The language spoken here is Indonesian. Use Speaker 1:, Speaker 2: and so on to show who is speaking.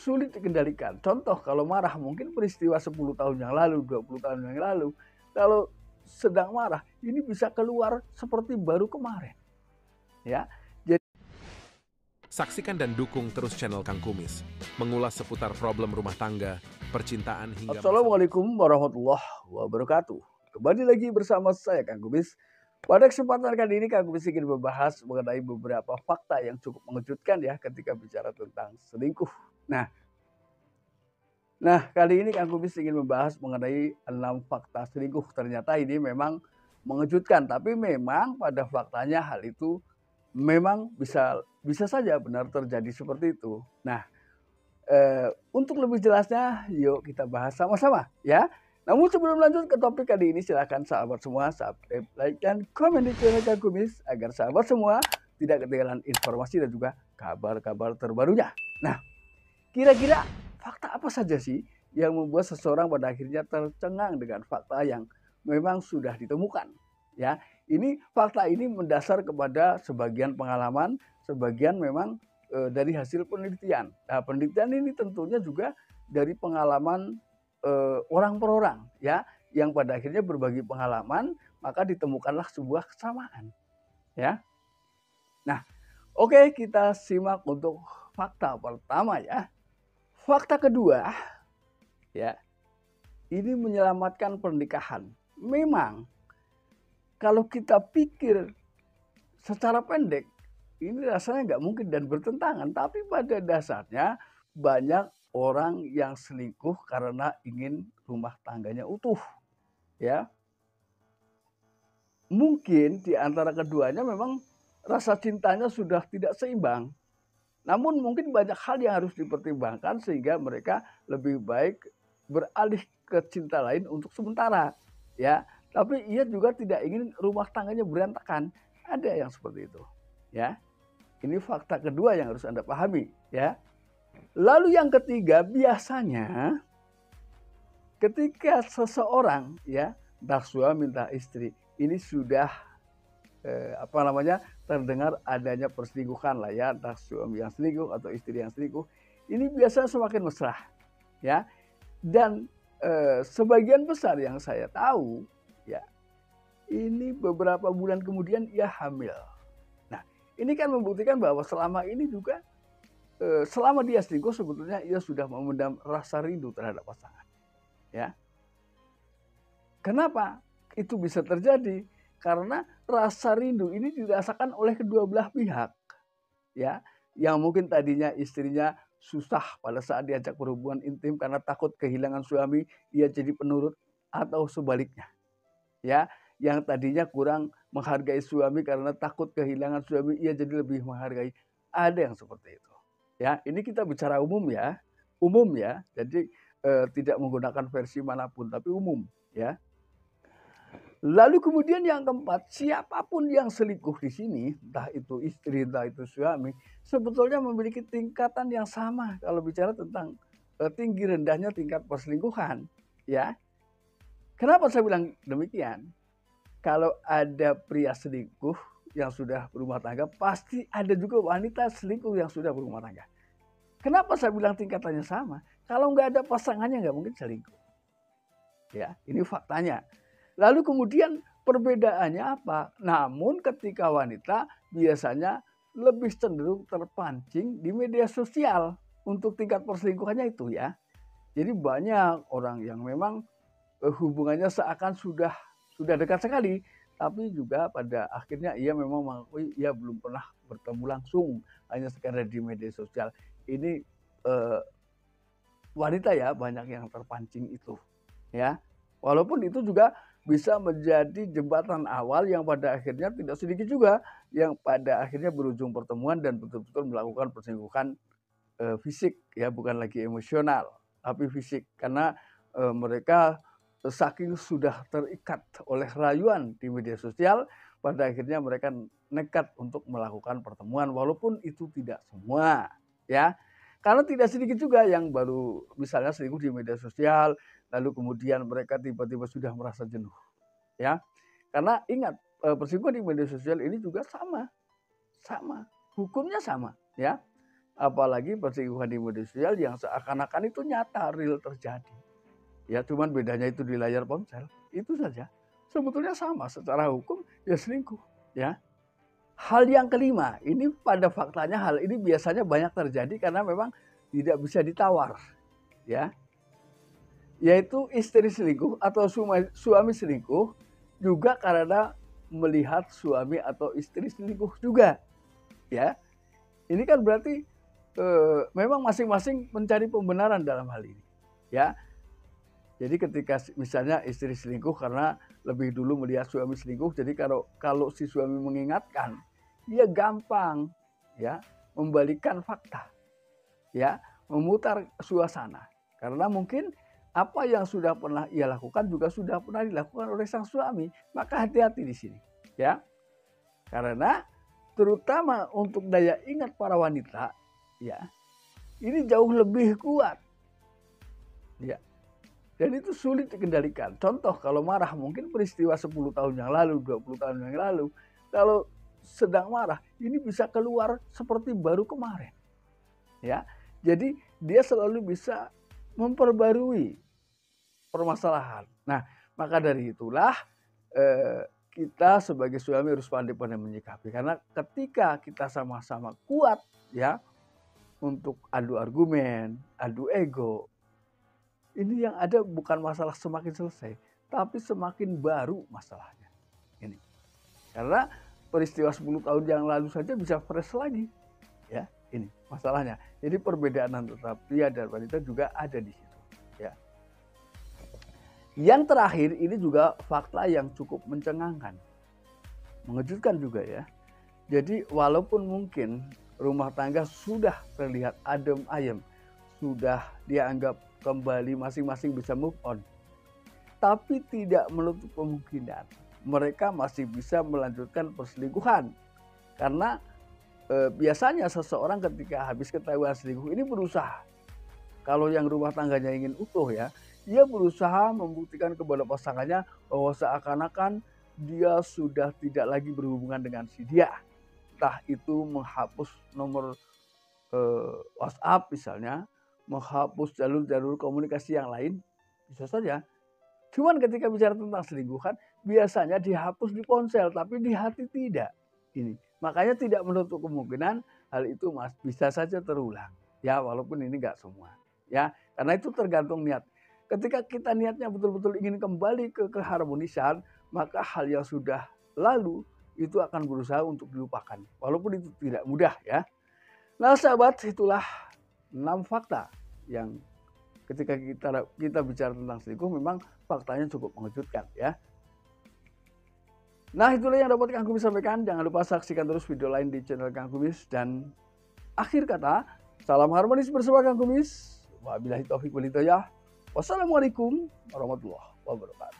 Speaker 1: sulit dikendalikan. Contoh kalau marah mungkin peristiwa 10 tahun yang lalu, 20 tahun yang lalu. Kalau sedang marah ini bisa keluar seperti baru kemarin. Ya.
Speaker 2: Saksikan dan dukung terus channel Kang Kumis, mengulas seputar problem rumah tangga, percintaan hingga
Speaker 1: Assalamualaikum warahmatullahi wabarakatuh. Kembali lagi bersama saya Kang Kumis. Pada kesempatan kali ini Kang Kumis ingin membahas mengenai beberapa fakta yang cukup mengejutkan ya ketika bicara tentang selingkuh. Nah kali ini Kang Kumis ingin membahas mengenai 6 fakta selingkuh. Ternyata ini memang mengejutkan, tapi memang pada faktanya hal itu memang bisa saja benar terjadi seperti itu. Nah, untuk lebih jelasnya, yuk kita bahas sama-sama ya. Namun sebelum lanjut ke topik kali ini, silakan sahabat semua subscribe, like, dan komen di channel Kang Kumis agar sahabat semua tidak ketinggalan informasi dan juga kabar-kabar terbarunya. Nah, kira-kira fakta apa saja sih yang membuat seseorang pada akhirnya tercengang dengan fakta yang memang sudah ditemukan? Ya, ini fakta ini mendasar kepada sebagian pengalaman, sebagian memang dari hasil penelitian. Nah, penelitian ini tentunya juga dari pengalaman orang per orang, ya, yang pada akhirnya berbagi pengalaman, maka ditemukanlah sebuah kesamaan, ya. Nah, oke, kita simak untuk fakta pertama ya. Fakta kedua, ya, ini menyelamatkan pernikahan. Memang kalau kita pikir secara pendek, ini rasanya nggak mungkin dan bertentangan. Tapi pada dasarnya banyak orang yang selingkuh karena ingin rumah tangganya utuh. Ya, mungkin di antara keduanya memang rasa cintanya sudah tidak seimbang. Namun mungkin banyak hal yang harus dipertimbangkan sehingga mereka lebih baik beralih ke cinta lain untuk sementara. Ya, tapi ia juga tidak ingin rumah tangganya berantakan. Ada yang seperti itu. Ya, ini fakta kedua yang harus Anda pahami. Ya. Lalu yang ketiga, biasanya ketika seseorang ya entah suami entah istri ini sudah terdengar adanya perselingkuhan lah ya, entah suami yang selingkuh atau istri yang selingkuh, ini biasanya semakin mesra ya. Dan sebagian besar yang saya tahu ya, ini beberapa bulan kemudian ia hamil. Nah, ini kan membuktikan bahwa selama ini juga selama dia selingkuh sebetulnya ia sudah memendam rasa rindu terhadap pasangan. Ya. Kenapa itu bisa terjadi? Karena rasa rindu ini dirasakan oleh kedua belah pihak. Ya, yang mungkin tadinya istrinya susah pada saat diajak berhubungan intim karena takut kehilangan suami, ia jadi penurut, atau sebaliknya. Ya, yang tadinya kurang menghargai suami karena takut kehilangan suami, ia jadi lebih menghargai. Ada yang seperti itu. Ya, ini kita bicara umum ya. Umum ya. Jadi tidak menggunakan versi manapun tapi umum ya. Lalu kemudian yang keempat, siapapun yang selingkuh di sini, entah itu istri, entah itu suami, sebetulnya memiliki tingkatan yang sama kalau bicara tentang tinggi rendahnya tingkat perselingkuhan, ya. Kenapa saya bilang demikian? Kalau ada pria selingkuh yang sudah berumah tangga, pasti ada juga wanita selingkuh yang sudah berumah tangga. Kenapa saya bilang tingkatannya sama? Kalau nggak ada pasangannya nggak mungkin selingkuh. Ya, ini faktanya. Lalu kemudian perbedaannya apa? Namun ketika wanita biasanya lebih cenderung terpancing di media sosial untuk tingkat perselingkuhannya itu ya. Jadi banyak orang yang memang hubungannya seakan sudah dekat sekali, tapi juga pada akhirnya ia memang mengakui ia belum pernah bertemu langsung, hanya sekadar di media sosial. Ini wanita ya banyak yang terpancing itu ya, walaupun itu juga bisa menjadi jembatan awal yang pada akhirnya tidak sedikit juga yang pada akhirnya berujung pertemuan dan betul-betul melakukan perselingkuhan fisik ya, bukan lagi emosional tapi fisik, karena mereka saking sudah terikat oleh rayuan di media sosial pada akhirnya mereka nekat untuk melakukan pertemuan, walaupun itu tidak semua ya. Karena tidak sedikit juga yang baru misalnya selingkuh di media sosial, lalu kemudian mereka tiba-tiba sudah merasa jenuh. Ya, karena ingat perselingkuhan di media sosial ini juga sama, hukumnya sama, ya. Apalagi perselingkuhan di media sosial yang seakan-akan itu nyata, real terjadi. Ya cuman bedanya itu di layar ponsel, itu saja. Sebetulnya sama, secara hukum ya selingkuh. Ya. Hal yang kelima, ini pada faktanya hal ini biasanya banyak terjadi karena memang tidak bisa ditawar. Ya. Yaitu istri selingkuh atau suami selingkuh juga karena melihat suami atau istri selingkuh juga. Ya. Ini kan berarti memang masing-masing mencari pembenaran dalam hal ini. Ya. Jadi ketika misalnya istri selingkuh karena lebih dulu melihat suami selingkuh, jadi kalau si suami mengingatkan, dia gampang ya membalikkan fakta, ya memutar suasana. Karena mungkin apa yang sudah pernah ia lakukan juga sudah pernah dilakukan oleh sang suami, maka hati-hati di sini, ya. Karena terutama untuk daya ingat para wanita, ya ini jauh lebih kuat, ya. Dan itu sulit dikendalikan. Contoh kalau marah mungkin peristiwa 10 tahun yang lalu, 20 tahun yang lalu. Kalau sedang marah ini bisa keluar seperti baru kemarin. Ya. Jadi dia selalu bisa memperbarui permasalahan. Nah, maka dari itulah kita sebagai suami harus pandai-pandai menyikapi. Karena ketika kita sama-sama kuat ya untuk adu argumen, adu ego, ini yang ada bukan masalah semakin selesai, tapi semakin baru masalahnya. Ini. Karena peristiwa 10 tahun yang lalu saja bisa fresh lagi. Ya, ini masalahnya. Jadi perbedaan antara pria dan wanita juga ada di situ. Ya. Yang terakhir ini juga fakta yang cukup mencengangkan. Mengejutkan juga ya. Jadi walaupun mungkin rumah tangga sudah terlihat adem ayem, sudah dianggap kembali masing-masing bisa move on. Tapi tidak menutup kemungkinan mereka masih bisa melanjutkan perselingkuhan. Karena biasanya seseorang ketika habis ketahuan selingkuh ini berusaha. Kalau yang rumah tangganya ingin utuh ya, dia berusaha membuktikan kepada pasangannya bahwa seakan-akan dia sudah tidak lagi berhubungan dengan si dia. Entah itu menghapus nomor WhatsApp misalnya, menghapus jalur-jalur komunikasi yang lain, bisa saja. Cuman ketika bicara tentang selingkuhan, biasanya dihapus di ponsel, tapi di hati tidak. Ini makanya tidak menutup kemungkinan hal itu bisa saja terulang. Ya, walaupun ini nggak semua. Ya, karena itu tergantung niat. Ketika kita niatnya betul-betul ingin kembali ke keharmonisan, maka hal yang sudah lalu itu akan berusaha untuk dilupakan. Walaupun itu tidak mudah ya. Nah, sahabat, itulah 6 fakta yang ketika kita bicara tentang selingkuh memang faktanya cukup mengejutkan ya. Nah, itulah yang dapat Kang Kumis sampaikan. Jangan lupa saksikan terus video lain di channel Kang Kumis. Dan akhir kata, salam harmonis bersama Kang Kumis. Wabillahi taufiq wal hidayah. Wassalamualaikum warahmatullahi wabarakatuh.